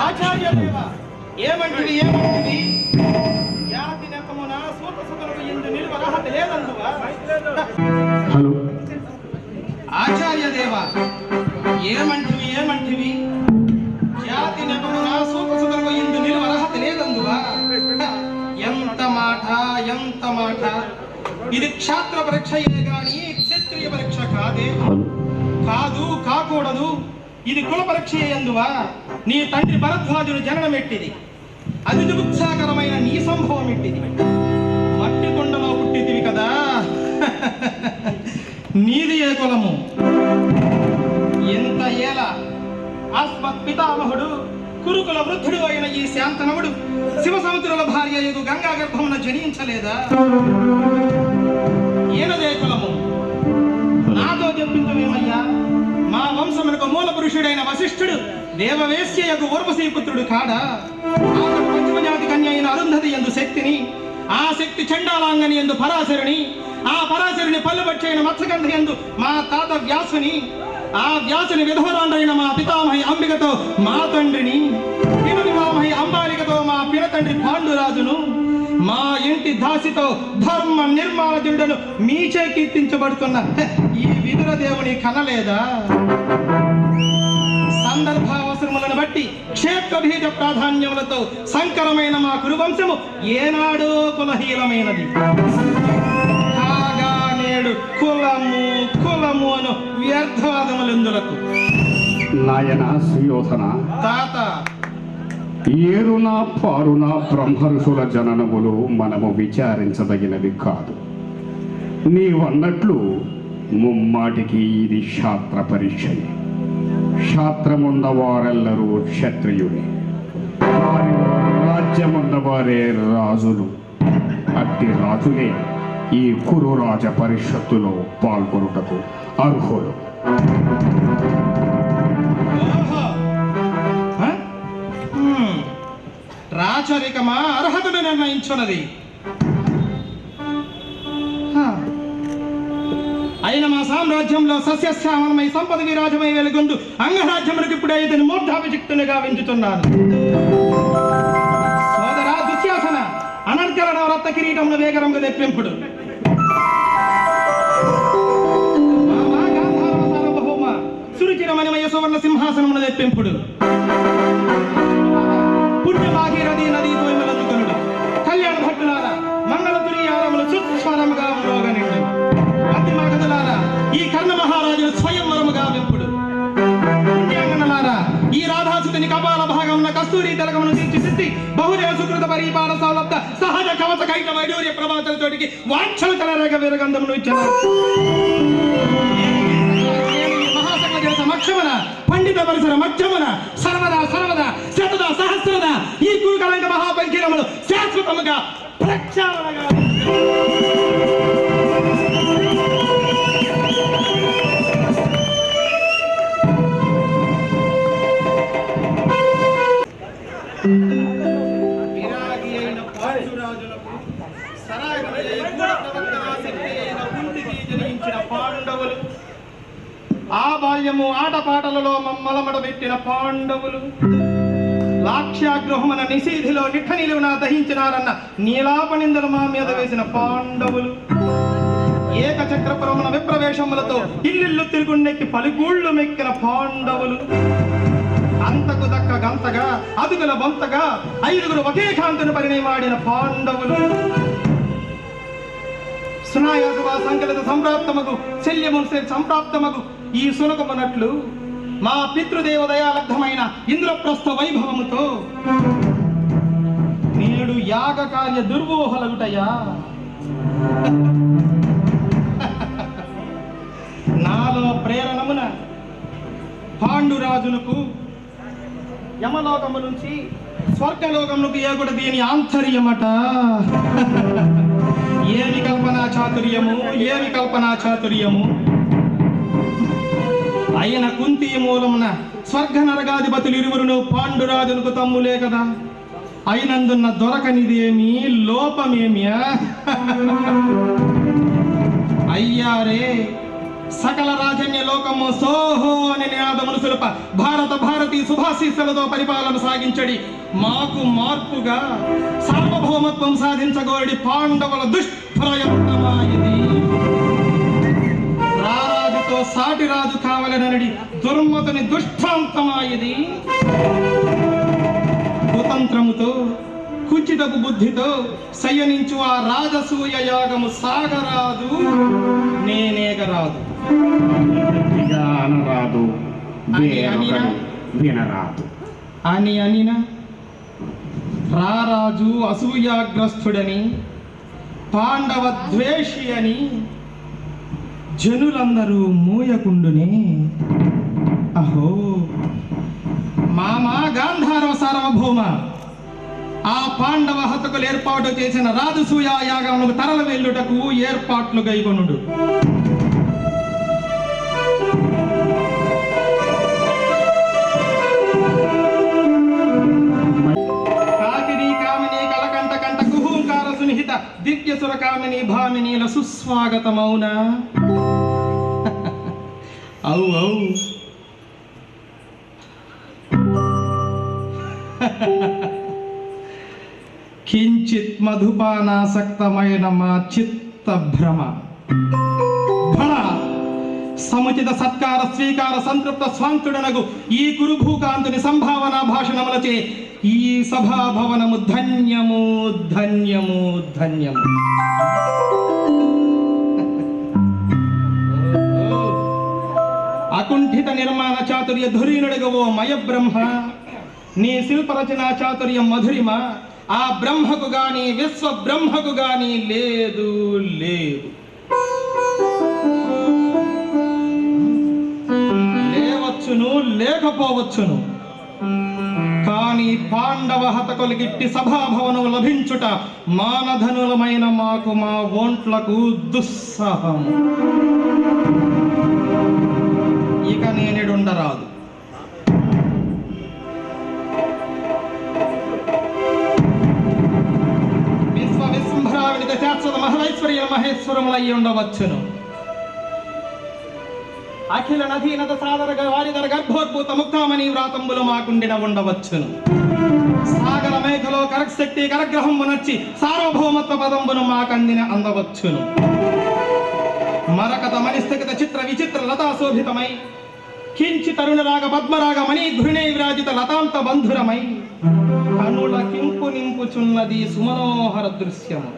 ఆచార్య దేవ ఏమంటివి ఏమంటివి యాతి నెకమున సూత సుతలకు ఎందు నిలువ రహత లేదందువా. హలో ఆచార్య దేవ ఏమంటివి ఏమంటివి యాతి నెకమున సూత సుతలకు ఎందు నిలువ రహత లేదందువా. ఎంత మాట ఎంత మాట. ఇది క్షాత్ర పరీక్షయే గాని క్షత్రియ పరీక్ష కాదే. కాదు కాకూడదు. ఇది కుల పరీక్షయే అందువా. నీ తండ్రి భరద్వాజుడు జననం ఎట్టిది. అది దుఃఖాకరమైన నీ సంభవం ఎట్టిది. మట్టి కొండలో పుట్టితివి కదా. నీది ఏ కులము. ఎంత ఏల ఆస్మత్ పితామహుడు కురుకుల వృద్ధుడు అయిన ఈ శాంతనవుడు శివ సముద్రుల భార్య ఎగు గంగా గర్భమున జనించలేదా. ఏనదే కులము. నాతో చెప్పించమేమయ్యా. మా వంశమునకు మూల పురుషుడైన వశిష్ఠుడు దేవవేశ్యయకు ఊర్వశీ పుత్రుడు కాడా. ఆతడు పంచమజాతి కన్య అయిన అరుంధతి యందు శక్తిని, ఆ శక్తి చండాలాంగని యందు పరాశరుని, ఆ పరాశరుని పల్లుబట్టైన మత్స్యగంధ యందు మా తాత వ్యాసుని, ఆ వ్యాసుని విధవరాండైన మా పితామహి అంబికతో మా తండ్రిని, పినపితామహి అంబాలికతో మా పినతండ్రి పాండురాజును, మా ఇంటి దాసితో ధర్మ నిర్మాణజుడను మీచే కీర్తించబడుతున్న ఈ విదుర దేవుని కనలేదా. సందర్భావసరములను బట్టి క్షేత్ర బీజ ప్రాధాన్యములతో సంకరమైన మా కురువంశము ఏనాడో కులహీనమైనది కాగా నేడు కులము కులము అను వ్యర్థవాదములందులకు. నాయన సుయోధన, తాత ఏరున పారున బ్రహ్మఋషుల జననములు మనము విచారించదగినవి కాదు. నీవన్నట్లు ముమ్మాటికి ఇది శాస్త్ర పరీక్షయే. శాస్త్రమున్నవారెల్లరూ క్షత్రియులే, వారిలో రాజ్యమున్నవారే రాజులు. అట్టి రాజులే ఈ కురురాజ పరిషత్తులో పాల్గొనుటకు అర్హులు. రాచరికమా అర్హతను నిర్ణయించున్నది. అయిన మా సామ్రాజ్యంలో సస్యశ్యామలమై సంపద విరాజమై వెలుగొందు అంగరాజ్యములకు ఇప్పుడే ఇతని మూర్ధాభిషిక్తునిగా వెంచుతున్నాను. సోదరా దుశ్శాసన, అనర్గల నవరత్న కిరీటమును వేగరంగా తెప్పింపుడు. సార్వభౌమ సురుచిరమణిమయ సువర్ణ సింహాసనమును తెప్పింపుడు. పుణ్యభాగీరథి నదీ తోయమలందుకొనుడు. కళ్యాణ భట్టులారా మంగళ తురియారములు సుస్వరముగా మ్రోగనిండు. పద్మ గదులారా ఈ కర్ణ మహారాజును స్వయంవరముగా వెంపుడు. పుణ్యాంగనలారా ఈ రాధాసుని కపాల భాగమున కస్తూరి తిలకమును తీర్చిదిద్ది బహుదేవ సుకృత పరిపాల సౌలభ్య సహజ కవచ కైట వైడూర్య ప్రభాతల తోటికి వాంఛల కలరేగ వీరగంధమును ఇచ్చారు. సమక్షమున పండిత పరిసర మధ్యమున సర్వదా సర్వదా శతదా సహస్రదా ఈ కురుకలంక మహాపంకిరములు శాశ్వతముగా ప్రక్షాళనగా విరాగి అయిన పాండురాజులకు సరాగి అయిన జనించిన పాండవులు, ఆ బాల్యము ఆటపాటలలో మమ్మలమడ పెట్టిన పాండవులు, లాక్ష్యాగృహమున నిశీధిలో నిఠ నిలువున దహించినారన్న నీలాపనిందలు మా మీద వేసిన పాండవులు, ఏకచక్రపురమున విప్రవేశములతో ఇల్లిల్లు తిరుగుండెక్కి పలుగూళ్ళు మెక్కిన పాండవులు, అంతకు దక్క గంతగా అదుగుల బొంతగా ఐదుగురు ఒకే కాంతిని పరిణయమాడిన పాండవులు, సునాయాసవా సంకలిత సంప్రాప్తమగు శల్యమున్సే సంప్రాప్తమగు ఈ సునకమునట్లు మా పితృదేవదయాలబ్ధమైన ఇంద్రప్రస్థ వైభవముతో నేడు యాగ కార్య దుర్వోహలగుటయా. నాలో ప్రేరణమున పాండురాజునకు యమలోకము నుంచి స్వర్గలోకమునకు ఏగుట దీని ఆంతర్యమట. ఏమి కల్పనా చాతుర్యము, ఏమి కల్పనా చాతుర్యము. అయిన కుంతి మూలమున స్వర్గ నరగాధిపతులు ఇరువురును పాండురాజునకు తమ్ములే కదా. అయినందున్న దొరకనిదేమి లోపమేమియా. అయ్యారే సకల రాజన్య లోకము సోహో అని నినాదములు సులప భారత భారతీ సుభాశీస్సులతో పరిపాలన సాగించడి మాకు మార్పుగా సార్వభౌమత్వం సాధించగోరడి పాండవుల దుష్ప్రయత్నమాయది. రారాజుతో సాటి రాజు కావలనడి దుర్మతుని దుష్టాంతమాయది. కుతంత్రముతో కుచితపు బుద్ధితో శయనించు ఆ రాజసూయ యాగము సాగరాదు, నేనేగరాదు. అనరాదు, వినరాదు అని అనిన రారాజు అసూయాగ్రస్తుడని పాండవ ద్వేషి అని జనులందరూ మూయకుండునే. అహో మామా గాంధారవ సార్వభౌమ, ఆ పాండవ హతకులు ఏర్పాటు చేసిన రాజసూయ యాగములకు తరల వెళ్ళుటకు ఏర్పాట్లు గైకొనుడు. కాకిని కామిని కలకంట కంట కుహూంకార సునిహిత దివ్య సురకామిని భామినీల సుస్వాగతమౌనా. అవు అవు కించిత్ మధుపానాసక్తమైన మా చిత్త భ్రమ భళ సముచిత సత్కార స్వీకార సంతృప్త స్వాంతుడనగు ఈ కురుభూకాంతుని సంభావన భాషణములచే ఈ సభాభవనము ధన్యము ధన్యము ధన్యము. అకుంఠిత నిర్మాణ చాతుర్య ధురీనుడగవో మయ బ్రహ్మ, నీ శిల్పరచనా చాతుర్యం మధురిమ ఆ బ్రహ్మకు గాని విశ్వ బ్రహ్మకు గాని లేదు లేదు. లేవచ్చును లేకపోవచ్చును, కానీ పాండవ హతకులకిట్టి సభాభవనం లభించుట మానధనులమైన మాకు మా ఒంట్లకు దుస్సహం. ఇక నేనెడుండరాదు. విశ్వంభరావిడిత శాశ్వత మహదైశ్వర్య మహేశ్వరములయ్యి ఉండవచ్చును. అఖిల నదీనద సాదర వారిదర గర్భోద్భూత ముక్తామణి వ్రాతంబులు మాకుండిన ఉండవచ్చును. సాగర మేఘలో కరశక్తి కరగ్రహంబు నచ్చి సార్వభౌమత్వ పదంబును మాకందిన అందవచ్చును. మరకత మణిస్థిత చిత్ర విచిత్ర లతా శోభితమై కించి తరుణరాగ పద్మరాగ మణి ఘృణై విరాజిత లతాంత బంధురమై కనుల కింపు నింపుచున్నది సుమనోహర దృశ్యము.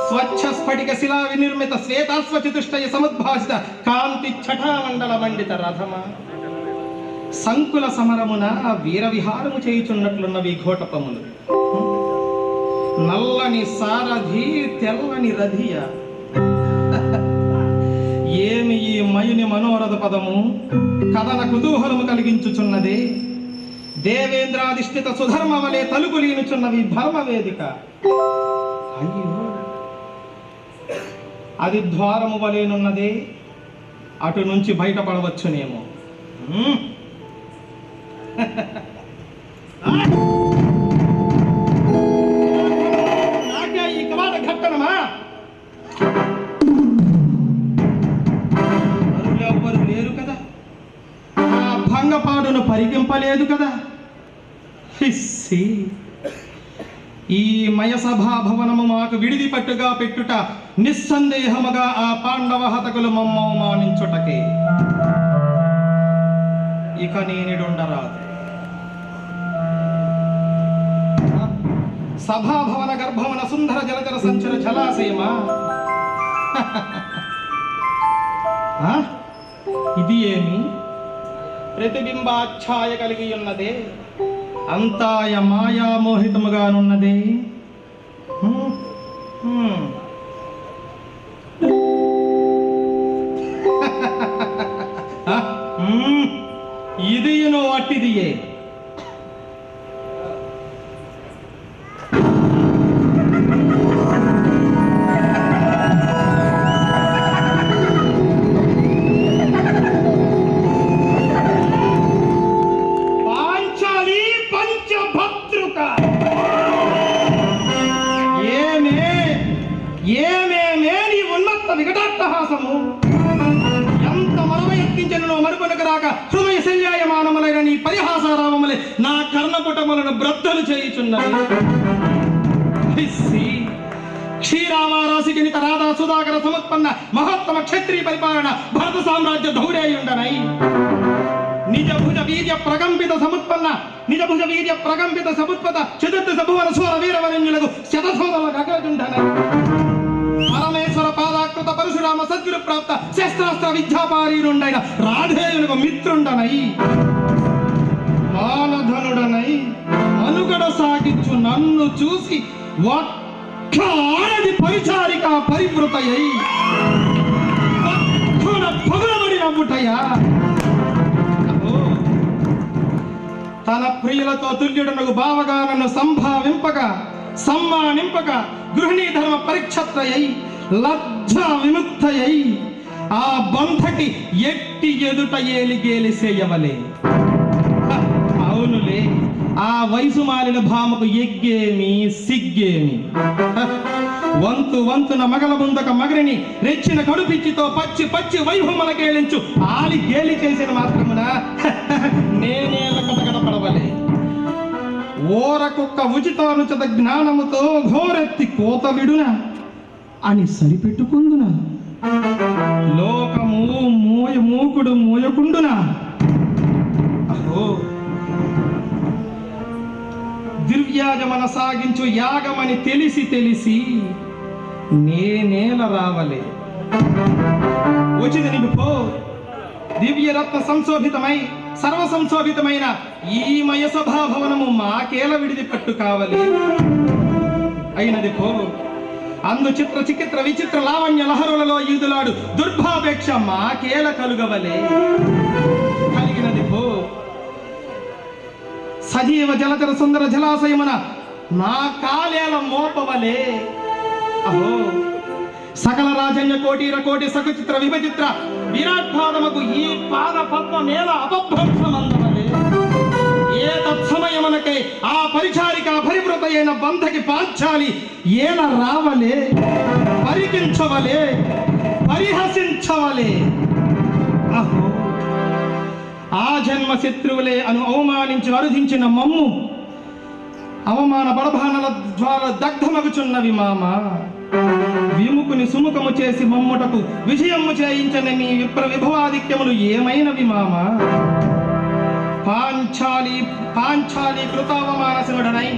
స్వచ్ఛ స్ఫటిక శిలా వినిర్మిత శ్వేతాస్వచతుష్టయ సముద్భాసిత కాంతి ఛటామండల మండిత రథమ సంకుల సమరమున వీర విహారము చేయుచున్నట్లున్నవి ఘోటపములు. నల్లని సారథి తెల్లని రథియ, ఏమి ఈ మయుని మనోరథ పదము కథన కుతూహలము కలిగించుచున్నదే. దేవేంద్రాధిష్ఠిత సుధర్మ వలె తలుపులీనుచున్నవి భర్మ వేదిక. అయ్యో అది ద్వారము వలెనున్నదే, అటు నుంచి బయటపడవచ్చునేమో. నాకే ఈ కవాట ఘట్టనమా? మరులెవ్వరు లేరు కదా, ఆ భంగపాడును పరికింపలేదు కదా. హిస్సి ఈ మయసభా భవనము మాకు విడిది పట్టుగా పెట్టుట నిస్సందేహముగా ఆ పాండవ హతకులు మమ్మవమానించుటకే. ఇక నేనిడుండరాదు. సభాభవన గర్భమున సుందర జలచర సంచర జలాశయమా? ఇది ఏమి ప్రతిబింబాఛాయ కలిగి ఉన్నదే, అంతాయ మాయామోహితముగానున్నదే. ఇదియును అట్టిదియే. నా కర్ణపుటములను బ్రద్దలు చేయుచున్నది. క్షీరామారాశి గణిత రాధా సుధాకర సముత్పన్న మహోత్తమ క్షత్రియ పరిపాలన భరత సామ్రాజ్య ధౌరేయుండనై నిజ భుజ వీర్య ప్రకంపిత సముత్పన్న నిజ భుజ వీర్య ప్రకంపిత సముత్పత చతుర్థ సభువన స్వర వీరవరణ్యులకు శతసోదల గగటుండనై పరమేశ్వర పాదాకృత పరశురామ సద్గురు ప్రాప్త శస్త్రాస్త్ర విద్యాపారీరుండైన రాధేయులకు మిత్రుండనై మానధనుడనై మనుగడ సాగించు నన్ను చూసి ఆడది పరిచారిక పరివృతయ్యి పగులబడి నవ్వుటయ్యా. తన ప్రియులతో తుల్యుడనకు బావగా నన్ను సంభావింపగా సమ్మానింపగా గృహిణీ ధర్మ పరిక్షత్రయై లజ్జ విముక్తయై ఆ బంధకి ఎట్టి ఎదుట ఏలిగేలి చేయవలే. అవునులే, ఆ వయసు మాలిన భామకు ఎగ్గేమి సిగ్గేమి. వంతు వంతున మగల ముందక మగరిని రెచ్చిన కడుపిచ్చితో పచ్చి పచ్చి వైభవముల కేళించు ఆలి గేలి చేసిన మాత్రమున నేనేల కటకట పడవలే. ఓర కుక్క ఉచితానుచిత జ్ఞానముతో ఘోరెత్తి కోత విడున అని సరిపెట్టుకుందున లోకము మూకుడు మూయకుండున. అహో, దివ్యాగమన సాగించు యాగమని తెలిసి నేనేల రావలే. వచ్చింది నీకు పో. దివ్యరత్న సంశోభితమై సర్వ సంశోభితమైన ఈ మయసభాభవనము మాకేల విడిది పట్టు కావలే. అయినది పో. అందు చిత్ర చికిత్ర విచిత్ర లావణ్య లహరులలో ఈదులాడు దుర్భాపేక్ష మాకేల కలుగవలే. కలిగినది పో. సజీవ జలచర సుందర జలాశయమున నా కాలేల మోపవలే. అహో, సకల రాజన్య కోటీర కోటి సకుచిత్ర విభచిత్ర విరాట్పాదముకు ఈ పాద పద్మ నేల అపభ్రంశమందవలే. ఏ తత్సమయమునకై ఆ పరిచారిక పరివృత అయిన బంధకి పాంచాలి ఏల రావలే, పరికించవలే, పరిహసించవలే. అహో, ఆ జన్మ శత్రువులే అవమానించి అరుధించిన మమ్ము అవమాన బడభానల జ్వాల దగ్ధమగుచున్నవి మామ. విముకుని సుముఖము చేసి మమ్ముటకు విజయము చేయించని మీ విప్ర విభవాధిక్యములు ఏమైనవి మామ. పాంచాలి కృతావమానసుడనై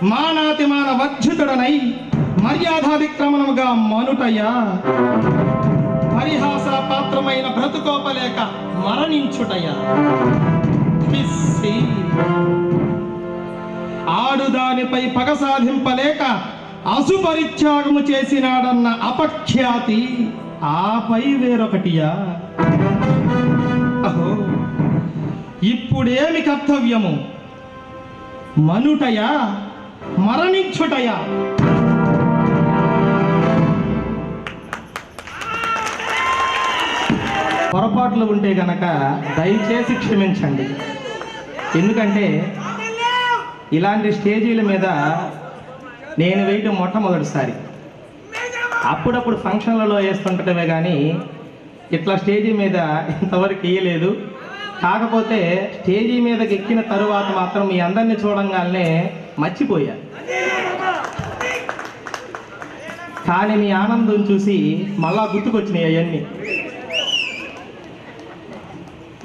మానాతిమాన వర్జితుడనై మర్యాదాధిక్రమణముగా మనుటయా పరిహాస పాత్రమైన బ్రతుకోపలేక మరణించుటయా. ఆడుదానిపై పగ సాధింపలేక అసుపరిత్యాగము చేసినాడన్న అపఖ్యాతి ఆపై వేరొకటియా. అహో, ఇప్పుడేమి కర్తవ్యము? మనుటయా మరణించుటయా? పొరపాట్లు ఉంటే గనక దయచేసి క్షమించండి. ఎందుకంటే ఇలాంటి స్టేజీల మీద నేను వేయటం మొట్టమొదటిసారి. అప్పుడప్పుడు ఫంక్షన్లలో వేస్తుంటమే కానీ ఇట్లా స్టేజీ మీద ఇంతవరకు వేయలేదు. కాకపోతే స్టేజీ మీదకి ఎక్కిన తరువాత మాత్రం మీ అందరినీ చూడంగానే మర్చిపోయా. కానీ మీ ఆనందం చూసి మళ్ళా గుర్తుకొచ్చినాయి అవన్నీ.